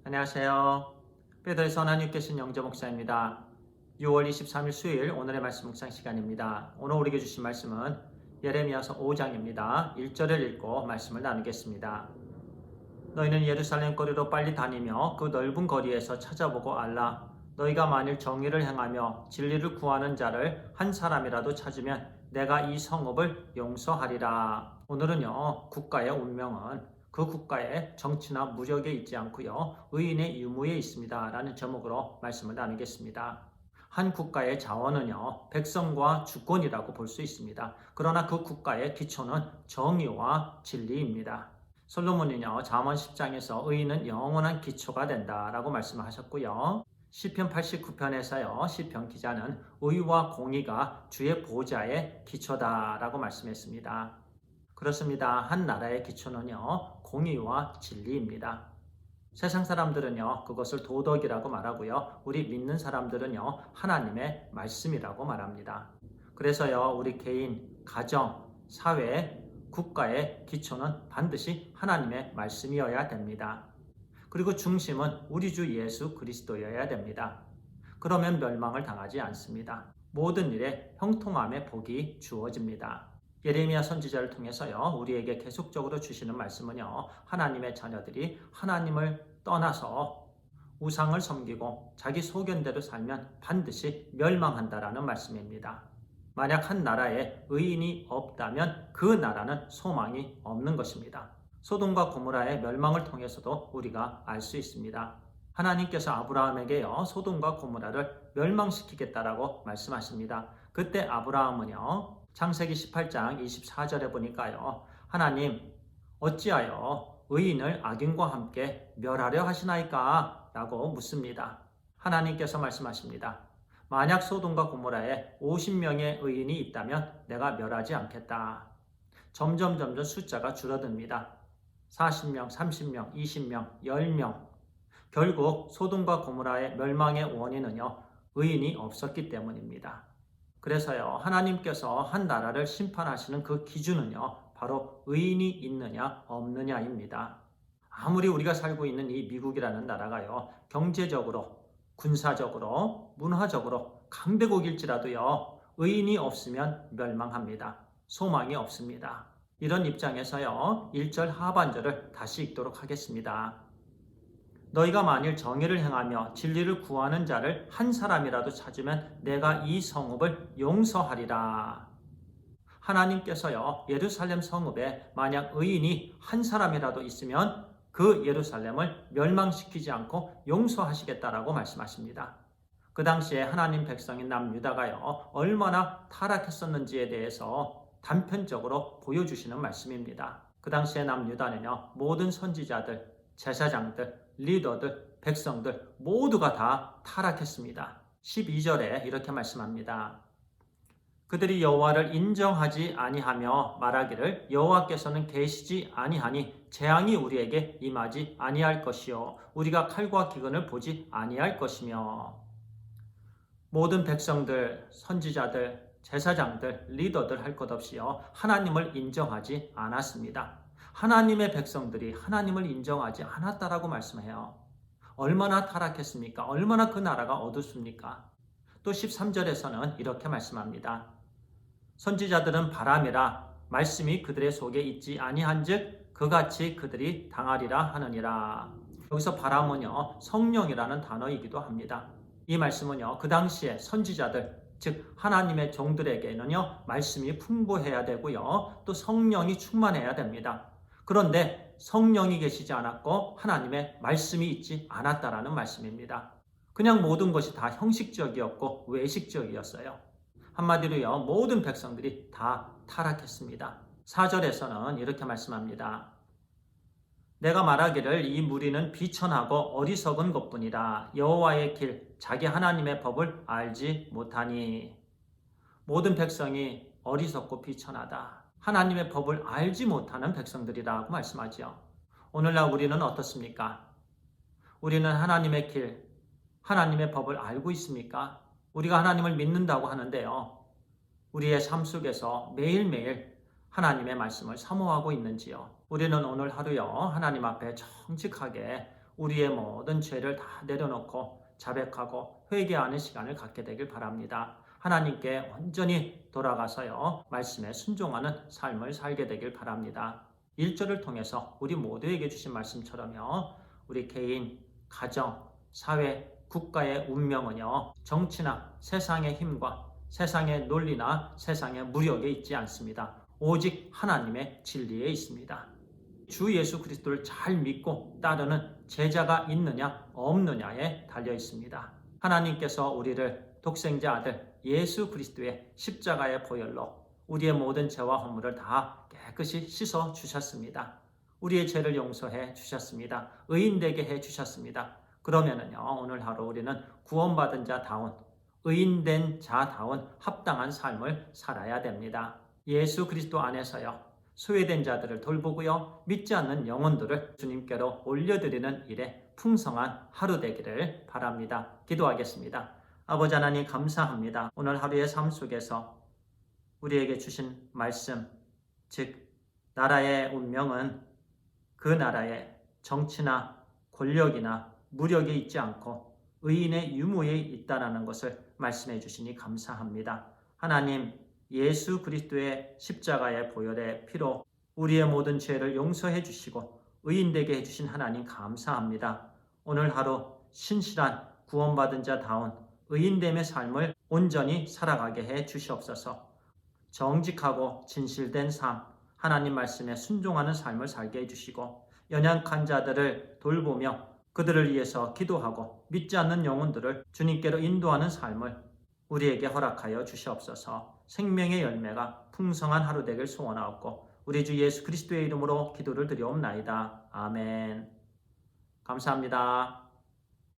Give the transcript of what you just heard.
안녕하세요. 베드로에서 하나님 계신 영재 목사입니다. 6월 23일 수요일 오늘의 말씀 묵상 시간입니다. 오늘 우리에게 주신 말씀은 예레미야서 5장입니다. 1절을 읽고 말씀을 나누겠습니다. 너희는 예루살렘 거리로 빨리 다니며 그 넓은 거리에서 찾아보고 알라. 너희가 만일 정의를 행하며 진리를 구하는 자를 한 사람이라도 찾으면 내가 이 성읍을 용서하리라. 오늘은요, 국가의 운명은 그 국가의 정치나 무력에 있지 않고요, 의인의 유무에 있습니다. 라는 제목으로 말씀을 나누겠습니다. 한 국가의 자원은요, 백성과 주권이라고 볼 수 있습니다. 그러나 그 국가의 기초는 정의와 진리입니다. 솔로몬이요, 잠언 10장에서 의인은 영원한 기초가 된다라고 말씀하셨고요. 시편 89편에서요, 시편 기자는 의와 공의가 주의 보좌의 기초다라고 말씀했습니다. 그렇습니다. 한 나라의 기초는요, 공의와 진리입니다. 세상 사람들은요, 그것을 도덕이라고 말하고요, 우리 믿는 사람들은요, 하나님의 말씀이라고 말합니다. 그래서요, 우리 개인, 가정, 사회, 국가의 기초는 반드시 하나님의 말씀이어야 됩니다. 그리고 중심은 우리 주 예수 그리스도여야 됩니다. 그러면 멸망을 당하지 않습니다. 모든 일에 형통함의 복이 주어집니다. 예레미야 선지자를 통해서요, 우리에게 계속적으로 주시는 말씀은요, 하나님의 자녀들이 하나님을 떠나서 우상을 섬기고 자기 소견대로 살면 반드시 멸망한다라는 말씀입니다. 만약 한 나라에 의인이 없다면 그 나라는 소망이 없는 것입니다. 소돔과 고모라의 멸망을 통해서도 우리가 알 수 있습니다. 하나님께서 아브라함에게요, 소돔과 고모라를 멸망시키겠다라고 말씀하십니다. 그때 아브라함은요, 창세기 18장 24절에 보니까요, 하나님 어찌하여 의인을 악인과 함께 멸하려 하시나이까? 라고 묻습니다. 하나님께서 말씀하십니다. 만약 소돔과 고모라에 50명의 의인이 있다면 내가 멸하지 않겠다. 점점 숫자가 줄어듭니다. 40명, 30명, 20명, 10명. 결국 소돔과 고모라의 멸망의 원인은요, 의인이 없었기 때문입니다. 그래서요, 하나님께서 한 나라를 심판하시는 그 기준은요, 바로 의인이 있느냐 없느냐입니다. 아무리 우리가 살고 있는 이 미국이라는 나라가요, 경제적으로, 군사적으로, 문화적으로 강대국일지라도요, 의인이 없으면 멸망합니다. 소망이 없습니다. 이런 입장에서요, 1절 하반절을 다시 읽도록 하겠습니다. 너희가 만일 정의를 행하며 진리를 구하는 자를 한 사람이라도 찾으면 내가 이 성읍을 용서하리라. 하나님께서요, 예루살렘 성읍에 만약 의인이 한 사람이라도 있으면 그 예루살렘을 멸망시키지 않고 용서하시겠다라고 말씀하십니다. 그 당시에 하나님 백성인 남유다가요, 얼마나 타락했었는지에 대해서 단편적으로 보여주시는 말씀입니다. 그 당시에 남유다는요, 모든 선지자들, 제사장들, 리더들, 백성들 모두가 다 타락했습니다. 12절에 이렇게 말씀합니다. 그들이 여호와를 인정하지 아니하며 말하기를 여호와께서는 계시지 아니하니 재앙이 우리에게 임하지 아니할 것이요 우리가 칼과 기근을 보지 아니할 것이며. 모든 백성들, 선지자들, 제사장들, 리더들 할 것 없이요, 하나님을 인정하지 않았습니다. 하나님의 백성들이 하나님을 인정하지 않았다라고 말씀해요. 얼마나 타락했습니까? 얼마나 그 나라가 어둡습니까? 또 13절에서는 이렇게 말씀합니다. 선지자들은 바람이라 말씀이 그들의 속에 있지 아니한즉 그같이 그들이 당하리라 하느니라. 여기서 바람은요, 성령이라는 단어이기도 합니다. 이 말씀은요, 그 당시에 선지자들, 즉 하나님의 종들에게는요, 말씀이 풍부해야 되고요, 또 성령이 충만해야 됩니다. 그런데 성령이 계시지 않았고 하나님의 말씀이 있지 않았다라는 말씀입니다. 그냥 모든 것이 다 형식적이었고 외식적이었어요. 한마디로요, 모든 백성들이 다 타락했습니다. 4절에서는 이렇게 말씀합니다. 내가 말하기를 이 무리는 비천하고 어리석은 것뿐이라. 여호와의 길, 자기 하나님의 법을 알지 못하니. 모든 백성이 어리석고 비천하다. 하나님의 법을 알지 못하는 백성들이라고 말씀하지요. 오늘날 우리는 어떻습니까? 우리는 하나님의 길, 하나님의 법을 알고 있습니까? 우리가 하나님을 믿는다고 하는데요, 우리의 삶 속에서 매일매일 하나님의 말씀을 사모하고 있는지요? 우리는 오늘 하루요, 하나님 앞에 정직하게 우리의 모든 죄를 다 내려놓고 자백하고 회개하는 시간을 갖게 되길 바랍니다. 하나님께 온전히 돌아가서요, 말씀에 순종하는 삶을 살게 되길 바랍니다. 1절을 통해서 우리 모두에게 주신 말씀처럼요, 우리 개인, 가정, 사회, 국가의 운명은요, 정치나 세상의 힘과 세상의 논리나 세상의 무력에 있지 않습니다. 오직 하나님의 진리에 있습니다. 주 예수 그리스도를 잘 믿고 따르는 제자가 있느냐 없느냐에 달려 있습니다. 하나님께서 우리를 독생자 아들 예수 그리스도의 십자가의 보혈로 우리의 모든 죄와 허물을 다 깨끗이 씻어 주셨습니다. 우리의 죄를 용서해 주셨습니다. 의인되게 해 주셨습니다. 그러면은요, 오늘 하루 우리는 구원받은 자다운, 의인된 자다운 합당한 삶을 살아야 됩니다. 예수 그리스도 안에서요, 소외된 자들을 돌보고요, 믿지 않는 영혼들을 주님께로 올려드리는 일에 풍성한 하루 되기를 바랍니다. 기도하겠습니다. 아버지 하나님 감사합니다. 오늘 하루의 삶 속에서 우리에게 주신 말씀, 즉 나라의 운명은 그 나라의 정치나 권력이나 무력에 있지 않고 의인의 유무에 있다라는 것을 말씀해 주시니 감사합니다. 하나님, 예수 그리스도의 십자가의 보혈의 피로 우리의 모든 죄를 용서해 주시고 의인되게 해주신 하나님 감사합니다. 오늘 하루 신실한 구원받은 자다운 의인됨의 삶을 온전히 살아가게 해 주시옵소서. 정직하고 진실된 삶, 하나님 말씀에 순종하는 삶을 살게 해주시고 연약한 자들을 돌보며 그들을 위해서 기도하고 믿지 않는 영혼들을 주님께로 인도하는 삶을 우리에게 허락하여 주시옵소서. 생명의 열매가 풍성한 하루 되길 소원하옵고 우리 주 예수 그리스도의 이름으로 기도를 드리옵나이다. 아멘. 감사합니다.